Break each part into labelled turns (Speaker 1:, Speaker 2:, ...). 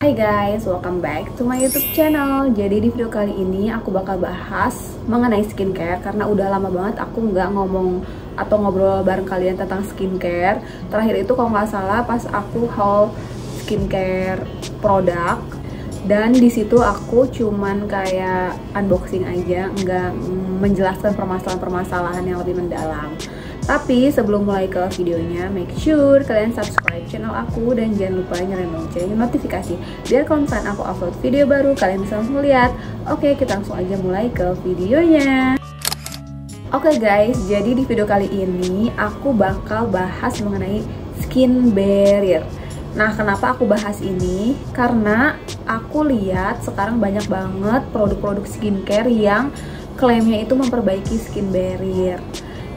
Speaker 1: Hai guys, welcome back to my YouTube channel. Jadi di video kali ini aku bakal bahas mengenai skincare karena udah lama banget aku nggak ngomong atau ngobrol bareng kalian tentang skincare. Terakhir itu kalau nggak salah pas aku haul skincare produk, dan di situ aku cuman kayak unboxing aja, nggak menjelaskan permasalahan-permasalahan yang lebih mendalam. Tapi sebelum mulai ke videonya, make sure kalian subscribe channel aku dan jangan lupa nyalain lonceng notifikasi biar kalau misalnya aku upload video baru kalian bisa langsung lihat. Oke, kita langsung aja mulai ke videonya. Oke guys, jadi di video kali ini aku bakal bahas mengenai skin barrier. Nah, kenapa aku bahas ini? Karena aku lihat sekarang banyak banget produk-produk skincare yang klaimnya itu memperbaiki skin barrier.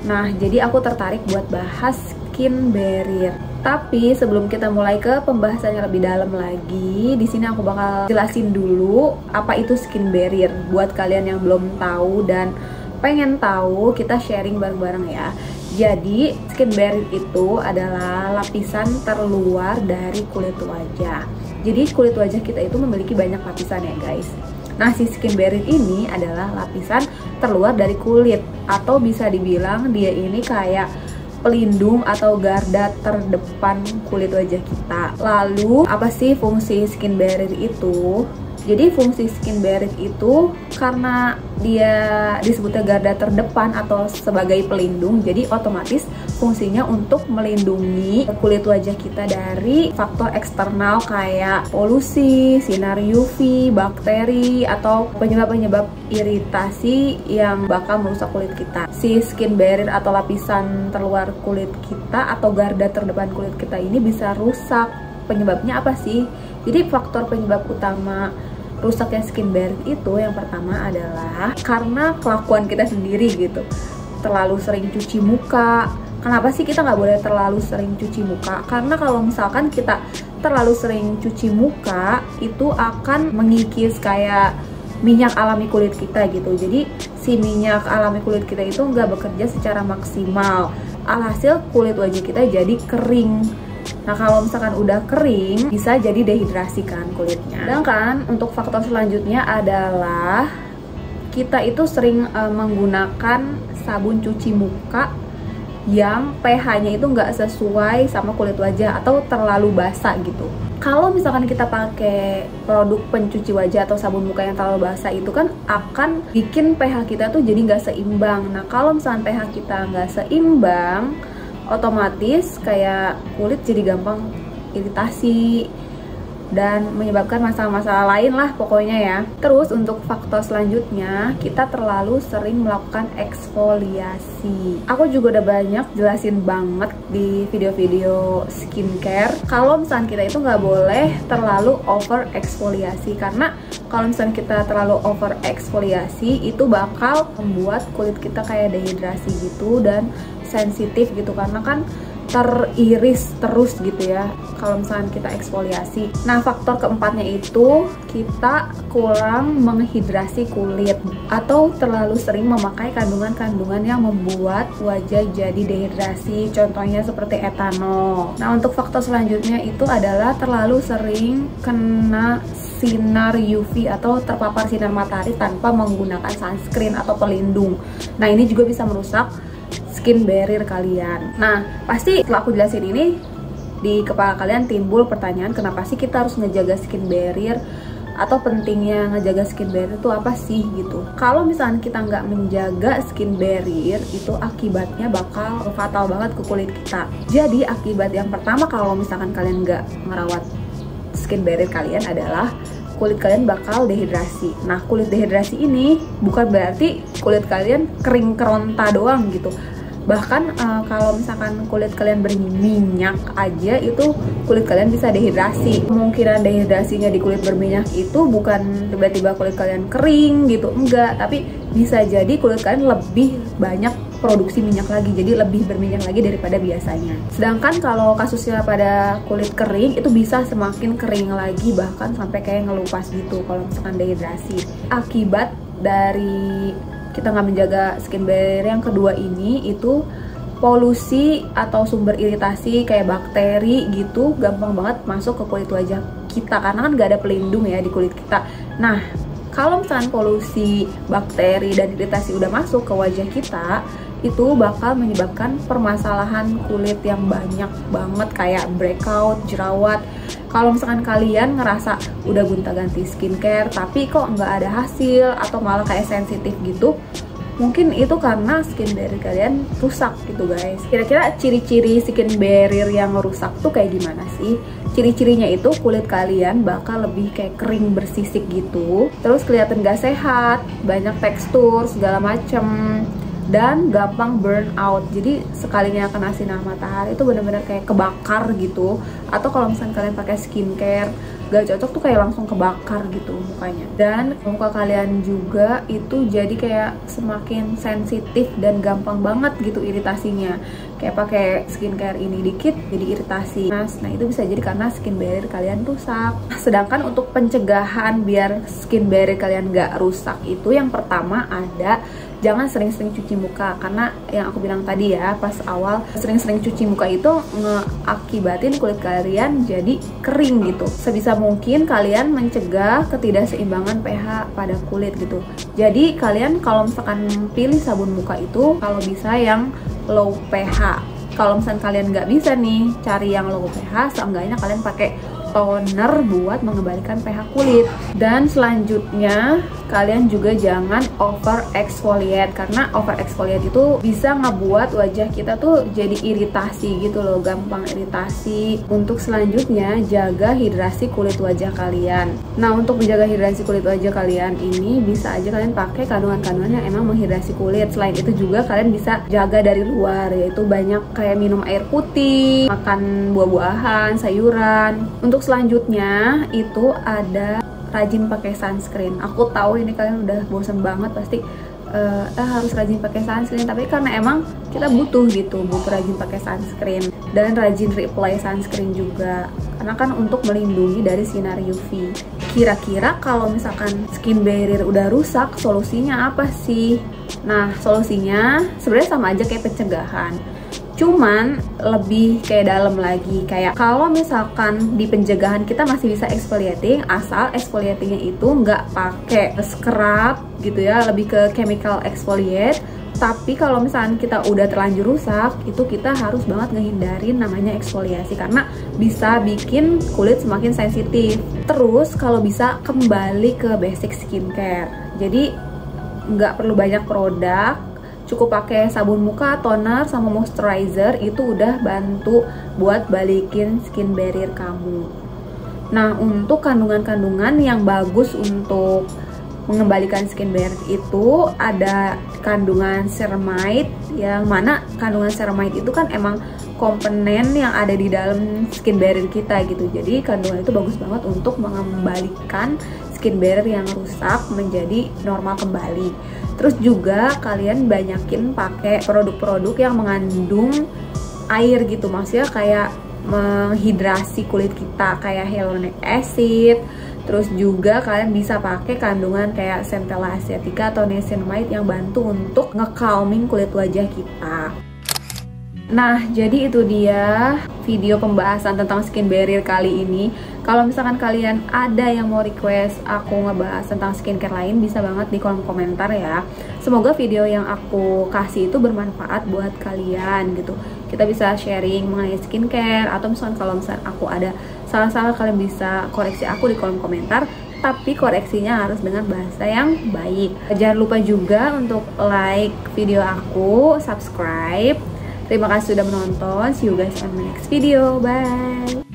Speaker 1: Nah, jadi aku tertarik buat bahas skin barrier. Tapi sebelum kita mulai ke pembahasannya lebih dalam lagi, di sini aku bakal jelasin dulu apa itu skin barrier buat kalian yang belum tahu dan pengen tahu, kita sharing bareng-bareng ya. Jadi, skin barrier itu adalah lapisan terluar dari kulit wajah. Jadi, kulit wajah kita itu memiliki banyak lapisan ya, guys. Nah, si skin barrier ini adalah lapisan terluar dari kulit, atau bisa dibilang dia ini kayak pelindung atau garda terdepan kulit wajah kita. Lalu, apa sih fungsi skin barrier itu? Jadi fungsi skin barrier itu karena dia disebutnya garda terdepan atau sebagai pelindung, jadi otomatis fungsinya untuk melindungi kulit wajah kita dari faktor eksternal kayak polusi, sinar UV, bakteri, atau penyebab-penyebab iritasi yang bakal merusak kulit kita. Si skin barrier atau lapisan terluar kulit kita atau garda terdepan kulit kita ini bisa rusak. Penyebabnya apa sih? Jadi faktor penyebab utama rusaknya skin barrier itu yang pertama adalah karena kelakuan kita sendiri gitu. Terlalu sering cuci muka. Kenapa sih kita nggak boleh terlalu sering cuci muka? Karena kalau misalkan kita terlalu sering cuci muka, itu akan mengikis kayak minyak alami kulit kita gitu. Jadi si minyak alami kulit kita itu nggak bekerja secara maksimal. Alhasil kulit wajah kita jadi kering. Nah, kalau misalkan udah kering, bisa jadi dehidrasi kan kulitnya. Sedangkan untuk faktor selanjutnya adalah kita itu sering menggunakan sabun cuci muka yang pH-nya itu nggak sesuai sama kulit wajah atau terlalu basah gitu. Kalau misalkan kita pakai produk pencuci wajah atau sabun muka yang terlalu basah, itu kan akan bikin pH kita tuh jadi nggak seimbang. Nah, kalau misalkan pH kita nggak seimbang, otomatis kayak kulit jadi gampang iritasi dan menyebabkan masalah-masalah lain lah pokoknya ya. Terus untuk faktor selanjutnya, kita terlalu sering melakukan eksfoliasi. Aku juga udah banyak jelasin banget di video-video skincare kalau misalnya kita itu nggak boleh terlalu over eksfoliasi, karena kalau misalnya kita terlalu over eksfoliasi itu bakal membuat kulit kita kayak dehidrasi gitu dan sensitif gitu, karena kan teriris terus gitu ya kalau misalnya kita eksfoliasi. Nah, faktor keempatnya itu kita kurang menghidrasi kulit atau terlalu sering memakai kandungan-kandungan yang membuat wajah jadi dehidrasi, contohnya seperti etanol. Nah, untuk faktor selanjutnya itu adalah terlalu sering kena sinar UV atau terpapar sinar matahari tanpa menggunakan sunscreen atau pelindung. Nah, ini juga bisa merusak skin barrier kalian. Nah, pasti setelah aku jelasin ini, di kepala kalian timbul pertanyaan, kenapa sih kita harus ngejaga skin barrier, atau pentingnya ngejaga skin barrier itu apa sih gitu. Kalau misalnya kita nggak menjaga skin barrier, itu akibatnya bakal fatal banget ke kulit kita. Jadi akibat yang pertama kalau misalkan kalian nggak ngerawat skin barrier kalian adalah kulit kalian bakal dehidrasi. Nah, kulit dehidrasi ini bukan berarti kulit kalian kering keronta doang gitu. Bahkan kalau misalkan kulit kalian berminyak aja, itu kulit kalian bisa dehidrasi. Kemungkinan dehidrasinya di kulit berminyak itu bukan tiba-tiba kulit kalian kering gitu, enggak. Tapi bisa jadi kulit kalian lebih banyak produksi minyak lagi, jadi lebih berminyak lagi daripada biasanya. Sedangkan kalau kasusnya pada kulit kering, itu bisa semakin kering lagi, bahkan sampai kayak ngelupas gitu kalau misalkan dehidrasi. Akibat dari kita nggak menjaga skin barrier yang kedua ini, itu polusi atau sumber iritasi kayak bakteri gitu gampang banget masuk ke kulit wajah kita, karena kan nggak ada pelindung ya di kulit kita. Nah, kalau misalkan polusi, bakteri, dan iritasi udah masuk ke wajah kita, itu bakal menyebabkan permasalahan kulit yang banyak banget kayak breakout, jerawat. Kalau misalkan kalian ngerasa udah gonta-ganti skincare tapi kok nggak ada hasil atau malah kayak sensitif gitu, mungkin itu karena skin barrier kalian rusak gitu guys. Kira-kira ciri-ciri skin barrier yang rusak tuh kayak gimana sih? Ciri-cirinya itu kulit kalian bakal lebih kayak kering bersisik gitu, terus kelihatan gak sehat, banyak tekstur segala macem, dan gampang burn out. Jadi sekalinya kena sinar matahari itu bener-bener kayak kebakar gitu. Atau kalau misalnya kalian pakai skincare gak cocok tuh kayak langsung kebakar gitu mukanya. Dan muka kalian juga itu jadi kayak semakin sensitif dan gampang banget gitu iritasinya. Kayak pakai skincare ini dikit jadi iritasi. Nah itu bisa jadi karena skin barrier kalian rusak. Sedangkan untuk pencegahan biar skin barrier kalian gak rusak itu yang pertama ada, jangan sering-sering cuci muka. Karena yang aku bilang tadi ya pas awal, sering-sering cuci muka itu ngeakibatin kulit kalian jadi kering gitu. Sebisa mungkin kalian mencegah ketidakseimbangan pH pada kulit gitu. Jadi kalian kalau misalkan pilih sabun muka itu kalau bisa yang low pH. Kalau misalkan kalian nggak bisa nih cari yang low pH, seenggaknya kalian pakai toner buat mengembalikan pH kulit. Dan selanjutnya kalian juga jangan over exfoliate, karena over exfoliate itu bisa ngebuat wajah kita tuh jadi iritasi gitu loh, gampang iritasi. Untuk selanjutnya jaga hidrasi kulit wajah kalian. Nah untuk menjaga hidrasi kulit wajah kalian ini bisa aja kalian pakai kandungan-kandungan yang emang menghidrasi kulit. Selain itu juga kalian bisa jaga dari luar, yaitu banyak kayak minum air putih, makan buah-buahan, sayuran. Untuk selanjutnya itu ada rajin pakai sunscreen. Aku tahu ini kalian udah bosan banget pasti harus rajin pakai sunscreen, tapi karena emang kita butuh rajin pakai sunscreen dan rajin reapply sunscreen juga, karena kan untuk melindungi dari sinar UV. Kira-kira kalau misalkan skin barrier udah rusak, solusinya apa sih? Nah solusinya sebenarnya sama aja kayak pencegahan, cuman lebih kayak dalam lagi. Kayak kalau misalkan di pencegahan kita masih bisa exfoliating, asal exfoliatingnya itu nggak pakai scrub gitu ya, lebih ke chemical exfoliate. Tapi kalau misalkan kita udah terlanjur rusak, itu kita harus banget ngehindarin namanya eksfoliasi, karena bisa bikin kulit semakin sensitif. Terus kalau bisa kembali ke basic skincare, jadi nggak perlu banyak produk, cukup pakai sabun muka, toner, sama moisturizer, itu udah bantu buat balikin skin barrier kamu. Nah untuk kandungan-kandungan yang bagus untuk mengembalikan skin barrier itu ada kandungan ceramide, yang mana kandungan ceramide itu kan emang komponen yang ada di dalam skin barrier kita gitu. Jadi kandungan itu bagus banget untuk mengembalikan skin barrier yang rusak menjadi normal kembali. Terus juga kalian banyakin pakai produk-produk yang mengandung air gitu, maksudnya kayak menghidrasi kulit kita, kayak hyaluronic acid. Terus juga kalian bisa pakai kandungan kayak centella asiatica atau niacinamide yang bantu untuk nge-calming kulit wajah kita. Nah, jadi itu dia video pembahasan tentang skin barrier kali ini. Kalau misalkan kalian ada yang mau request aku ngebahas tentang skincare lain, bisa banget di kolom komentar ya. Semoga video yang aku kasih itu bermanfaat buat kalian gitu. Kita bisa sharing mengenai skincare, atau misalkan kalau misalkan aku ada salah-salah, kalian bisa koreksi aku di kolom komentar. Tapi koreksinya harus dengan bahasa yang baik. Jangan lupa juga untuk like video aku, subscribe. Terima kasih sudah menonton. See you guys on my next video. Bye.